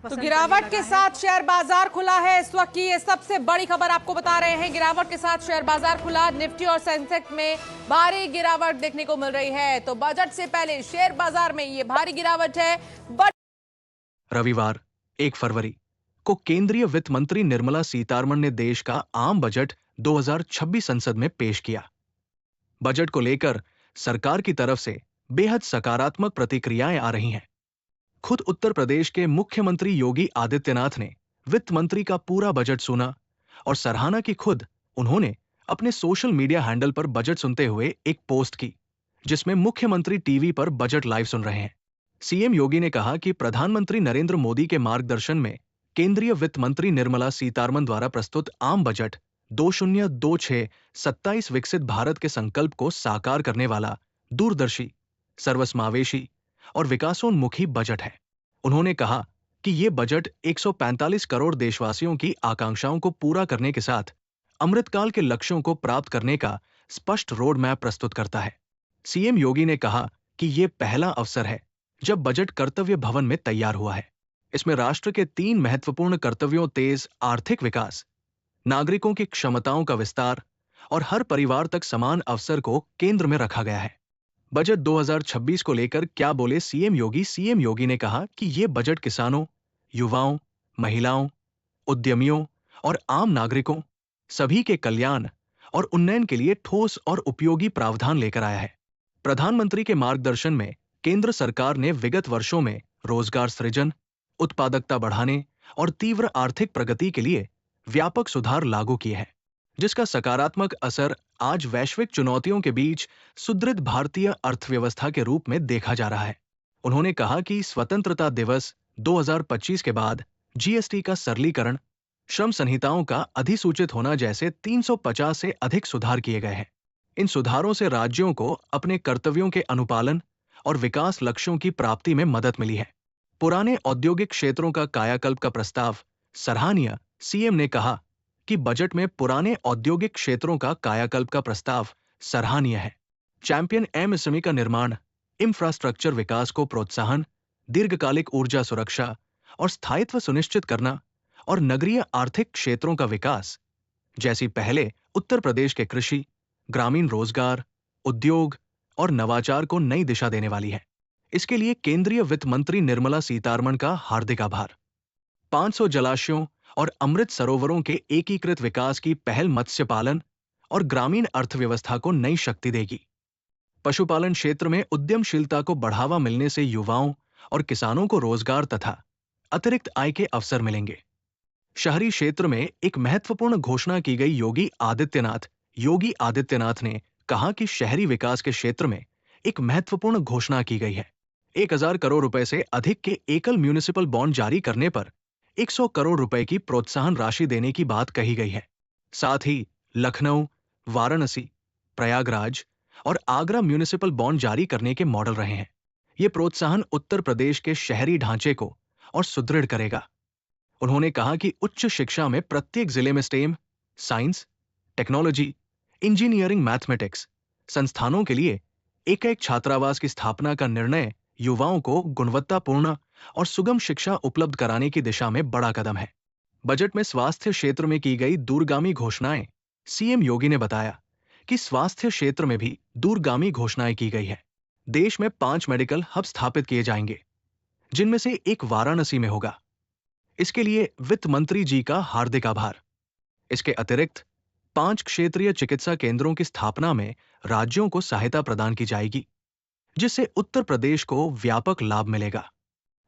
तो गिरावट के साथ शेयर बाजार खुला है। इस वक्त की ये सबसे बड़ी खबर आपको बता रहे हैं। गिरावट के साथ शेयर बाजार खुला। निफ्टी और सेंसेक्स में भारी गिरावट देखने को मिल रही है। तो बजट से पहले शेयर बाजार में ये भारी गिरावट है। रविवार 1 फरवरी को केंद्रीय वित्त मंत्री निर्मला सीतारमण ने देश का आम बजट 2026 संसद में पेश किया। बजट को लेकर सरकार की तरफ से बेहद सकारात्मक प्रतिक्रियाएं आ रही हैं। खुद उत्तर प्रदेश के मुख्यमंत्री योगी आदित्यनाथ ने वित्त मंत्री का पूरा बजट सुना और सराहना की। खुद उन्होंने अपने सोशल मीडिया हैंडल पर बजट सुनते हुए एक पोस्ट की, जिसमें मुख्यमंत्री टीवी पर बजट लाइव सुन रहे हैं। सीएम योगी ने कहा कि प्रधानमंत्री नरेंद्र मोदी के मार्गदर्शन में केंद्रीय वित्त मंत्री निर्मला सीतारमण द्वारा प्रस्तुत आम बजट 2026-27 विकसित भारत के संकल्प को साकार करने वाला दूरदर्शी, सर्वसमावेशी और विकासोन्मुखी बजट है। उन्होंने कहा कि ये बजट 145 करोड़ देशवासियों की आकांक्षाओं को पूरा करने के साथ अमृतकाल के लक्ष्यों को प्राप्त करने का स्पष्ट रोड मैप प्रस्तुत करता है। सीएम योगी ने कहा कि ये पहला अवसर है जब बजट कर्तव्य भवन में तैयार हुआ है। इसमें राष्ट्र के 3 महत्वपूर्ण कर्तव्यों, तेज आर्थिक विकास, नागरिकों की क्षमताओं का विस्तार और हर परिवार तक समान अवसर को केंद्र में रखा गया है। बजट 2026 को लेकर क्या बोले सीएम योगी? सीएम योगी ने कहा कि ये बजट किसानों, युवाओं, महिलाओं, उद्यमियों और आम नागरिकों सभी के कल्याण और उन्नयन के लिए ठोस और उपयोगी प्रावधान लेकर आया है। प्रधानमंत्री के मार्गदर्शन में केंद्र सरकार ने विगत वर्षों में रोजगार सृजन, उत्पादकता बढ़ाने और तीव्र आर्थिक प्रगति के लिए व्यापक सुधार लागू किए हैं, जिसका सकारात्मक असर आज वैश्विक चुनौतियों के बीच सुदृढ़ भारतीय अर्थव्यवस्था के रूप में देखा जा रहा है। उन्होंने कहा कि स्वतंत्रता दिवस 2025 के बाद जीएसटी का सरलीकरण, श्रम संहिताओं का अधिसूचित होना जैसे 350 से अधिक सुधार किए गए हैं। इन सुधारों से राज्यों को अपने कर्तव्यों के अनुपालन और विकास लक्ष्यों की प्राप्ति में मदद मिली है। पुराने औद्योगिक क्षेत्रों का कायाकल्प का प्रस्ताव सराहनीय। सीएम ने कहा कि बजट में पुराने औद्योगिक क्षेत्रों का कायाकल्प का प्रस्ताव सराहनीय है। चैंपियन एमएसएमई का निर्माण, इंफ्रास्ट्रक्चर विकास को प्रोत्साहन, दीर्घकालिक ऊर्जा सुरक्षा और स्थायित्व सुनिश्चित करना और नगरीय आर्थिक क्षेत्रों का विकास जैसी पहले उत्तर प्रदेश के कृषि, ग्रामीण रोजगार, उद्योग और नवाचार को नई दिशा देने वाली है। इसके लिए केंद्रीय वित्त मंत्री निर्मला सीतारमण का हार्दिक आभार। 500 जलाशयों और अमृत सरोवरों के एकीकृत विकास की पहल मत्स्य पालन और ग्रामीण अर्थव्यवस्था को नई शक्ति देगी। पशुपालन क्षेत्र में उद्यमशीलता को बढ़ावा मिलने से युवाओं और किसानों को रोजगार तथा अतिरिक्त आय के अवसर मिलेंगे। शहरी क्षेत्र में एक महत्वपूर्ण घोषणा की गई। योगी आदित्यनाथ ने कहा कि शहरी विकास के क्षेत्र में एक महत्वपूर्ण घोषणा की गई है। 1000 करोड़ रुपए से अधिक के एकल म्यूनिसिपल बॉन्ड जारी करने पर 100 करोड़ रुपए की प्रोत्साहन राशि देने की बात कही गई है। साथ ही लखनऊ, वाराणसी, प्रयागराज और आगरा म्यूनिसिपल बॉन्ड जारी करने के मॉडल रहे हैं। ये प्रोत्साहन उत्तर प्रदेश के शहरी ढांचे को और सुदृढ़ करेगा। उन्होंने कहा कि उच्च शिक्षा में प्रत्येक जिले में stem, science, technology, engineering, mathematics संस्थानों के लिए एक छात्रावास की स्थापना का निर्णय युवाओं को गुणवत्तापूर्ण और सुगम शिक्षा उपलब्ध कराने की दिशा में बड़ा कदम है। बजट में स्वास्थ्य क्षेत्र में की गई दूरगामी घोषणाएं। सीएम योगी ने बताया कि स्वास्थ्य क्षेत्र में भी दूरगामी घोषणाएं की गई है। देश में 5 मेडिकल हब स्थापित किए जाएंगे, जिनमें से एक वाराणसी में होगा। इसके लिए वित्त मंत्री जी का हार्दिक आभार। इसके अतिरिक्त 5 क्षेत्रीय चिकित्सा केंद्रों की स्थापना में राज्यों को सहायता प्रदान की जाएगी, जिससे उत्तर प्रदेश को व्यापक लाभ मिलेगा।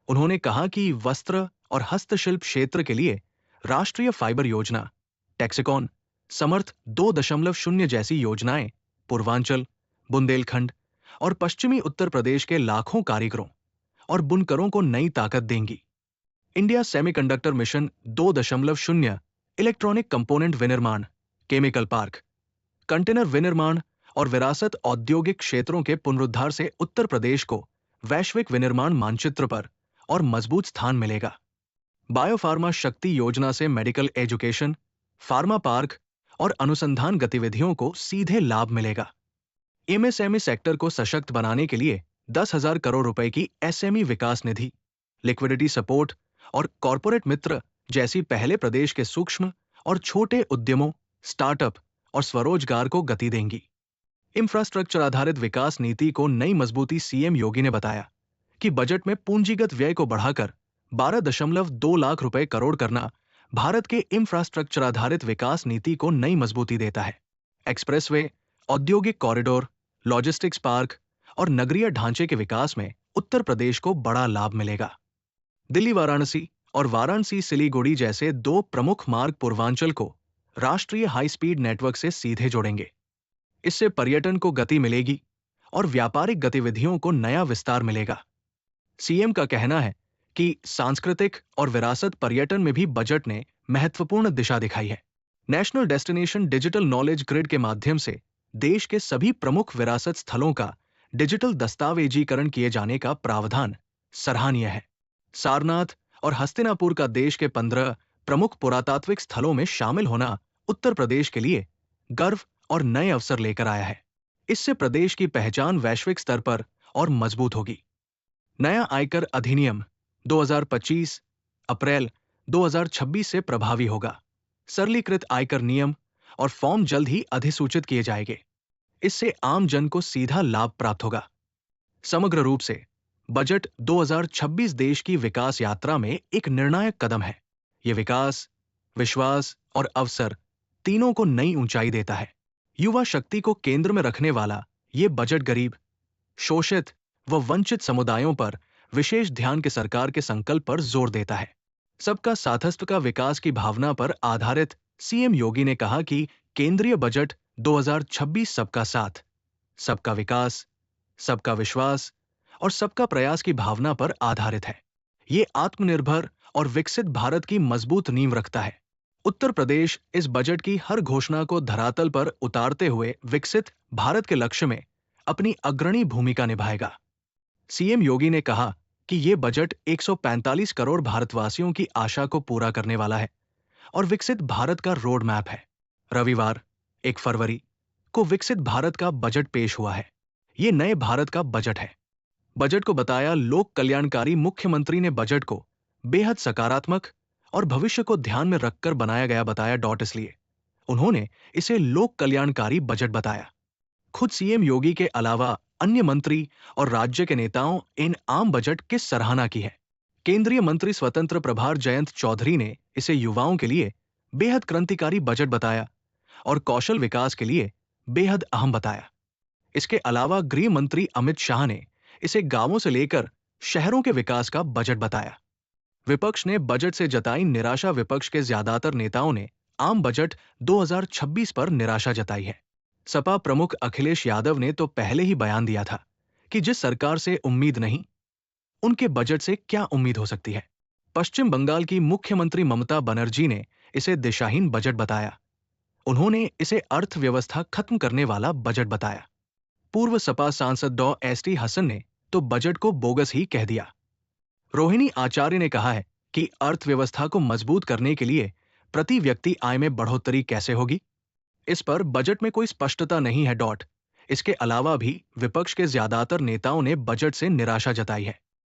उन्होंने कहा कि वस्त्र और हस्तशिल्प क्षेत्र के लिए राष्ट्रीय फाइबर योजना, टैक्सिकॉन, समर्थ 2.0 जैसी योजनाएं पूर्वांचल, बुंदेलखंड और पश्चिमी उत्तर प्रदेश के लाखों कारीगरों और बुनकरों को नई ताकत देंगी। India semiconductor mission 2.0, electronic component विनिर्माण, केमिकल पार्क, कंटेनर विनिर्माण और विरासत औद्योगिक क्षेत्रों के पुनरुद्धार से उत्तर प्रदेश को वैश्विक विनिर्माण मानचित्र पर और मजबूत स्थान मिलेगा। बायोफार्मा शक्ति योजना से मेडिकल एजुकेशन, फार्मा पार्क और अनुसंधान गतिविधियों को सीधे लाभ मिलेगा। एमएसएमई सेक्टर को सशक्त बनाने के लिए 10,000 करोड़ रुपए की एसएमई विकास निधि, लिक्विडिटी सपोर्ट और कॉरपोरेट मित्र जैसी पहले प्रदेश के सूक्ष्म और छोटे उद्यमों, स्टार्टअप और स्वरोजगार को गति देंगी। इंफ्रास्ट्रक्चर आधारित विकास नीति को नई मजबूती। सीएम योगी ने बताया कि बजट में पूंजीगत व्यय को बढ़ाकर 12.2 लाख रुपए करोड़ करना भारत के इंफ्रास्ट्रक्चर आधारित विकास नीति को नई मजबूती देता है। एक्सप्रेसवे, औद्योगिक कॉरिडोर, लॉजिस्टिक्स पार्क और नगरीय ढांचे के विकास में उत्तर प्रदेश को बड़ा लाभ मिलेगा। दिल्ली वाराणसी और वाराणसी सिलीगुड़ी जैसे 2 प्रमुख मार्ग पूर्वांचल को राष्ट्रीय हाई स्पीड नेटवर्क से सीधे जोड़ेंगे। इससे पर्यटन को गति मिलेगी और व्यापारिक गतिविधियों को नया विस्तार मिलेगा। सीएम का कहना है कि सांस्कृतिक और विरासत पर्यटन में भी बजट ने महत्वपूर्ण दिशा दिखाई है। National destination digital knowledge grid के माध्यम से देश के सभी प्रमुख विरासत स्थलों का डिजिटल दस्तावेजीकरण किए जाने का प्रावधान सराहनीय है। सारनाथ और हस्तिनापुर का देश के 15 प्रमुख पुरातात्विक स्थलों में शामिल होना उत्तर प्रदेश के लिए गर्व और नए अवसर लेकर आया है। इससे प्रदेश की पहचान वैश्विक स्तर पर और मजबूत होगी। नया आयकर अधिनियम 2025 अप्रैल 2026 से प्रभावी होगा। सरलीकृत आयकर नियम और फॉर्म जल्द ही अधिसूचित किए जाएंगे। इससे आम जन को सीधा लाभ प्राप्त होगा। समग्र रूप से बजट 2026 देश की विकास यात्रा में एक निर्णायक कदम है। यह विकास, विश्वास और अवसर तीनों को नई ऊंचाई देता है। युवा शक्ति को केंद्र में रखने वाला यह बजट गरीब, शोषित व वंचित समुदायों पर विशेष ध्यान के सरकार के संकल्प पर जोर देता है। सबका साथस्व का विकास की भावना पर आधारित सीएम योगी ने कहा कि केंद्रीय बजट 2026 सबका साथ, सबका विकास, सबका विश्वास और सबका प्रयास की भावना पर आधारित है। ये आत्मनिर्भर और विकसित भारत की मजबूत नींव रखता है। उत्तर प्रदेश इस बजट की हर घोषणा को धरातल पर उतारते हुए विकसित भारत के लक्ष्य में अपनी अग्रणी भूमिका निभाएगा। सीएम योगी ने कहा कि यह बजट 145 करोड़ भारतवासियों की आशा को पूरा करने वाला है और विकसित भारत का रोड मैप है। रविवार 1 फरवरी को विकसित भारत का बजट पेश हुआ है। ये नए भारत का बजट है। बजट को बताया लोक कल्याणकारी। मुख्यमंत्री ने बजट को बेहद सकारात्मक और भविष्य को ध्यान में रखकर बनाया गया बताया। इसलिए उन्होंने इसे लोक कल्याणकारी बजट बताया। खुद सीएम योगी के अलावा अन्य मंत्री और राज्य के नेताओं इन आम बजट की सराहना की है। केंद्रीय मंत्री स्वतंत्र प्रभार जयंत चौधरी ने इसे युवाओं के लिए बेहद क्रांतिकारी बजट बताया और कौशल विकास के लिए बेहद अहम बताया। इसके अलावा गृह मंत्री अमित शाह ने इसे गांवों से लेकर शहरों के विकास का बजट बताया। विपक्ष ने बजट से जताई निराशा। विपक्ष के ज्यादातर नेताओं ने आम बजट 2026 पर निराशा जताई है। सपा प्रमुख अखिलेश यादव ने तो पहले ही बयान दिया था कि जिस सरकार से उम्मीद नहीं, उनके बजट से क्या उम्मीद हो सकती है। पश्चिम बंगाल की मुख्यमंत्री ममता बनर्जी ने इसे दिशाहीन बजट बताया। उन्होंने इसे अर्थव्यवस्था खत्म करने वाला बजट बताया। पूर्व सपा सांसद डॉ एसटी हसन ने तो बजट को बोगस ही कह दिया। रोहिणी आचार्य ने कहा है कि अर्थव्यवस्था को मजबूत करने के लिए प्रति व्यक्ति आय में बढ़ोतरी कैसे होगी, इस पर बजट में कोई स्पष्टता नहीं है। इसके अलावा भी विपक्ष के ज्यादातर नेताओं ने बजट से निराशा जताई है।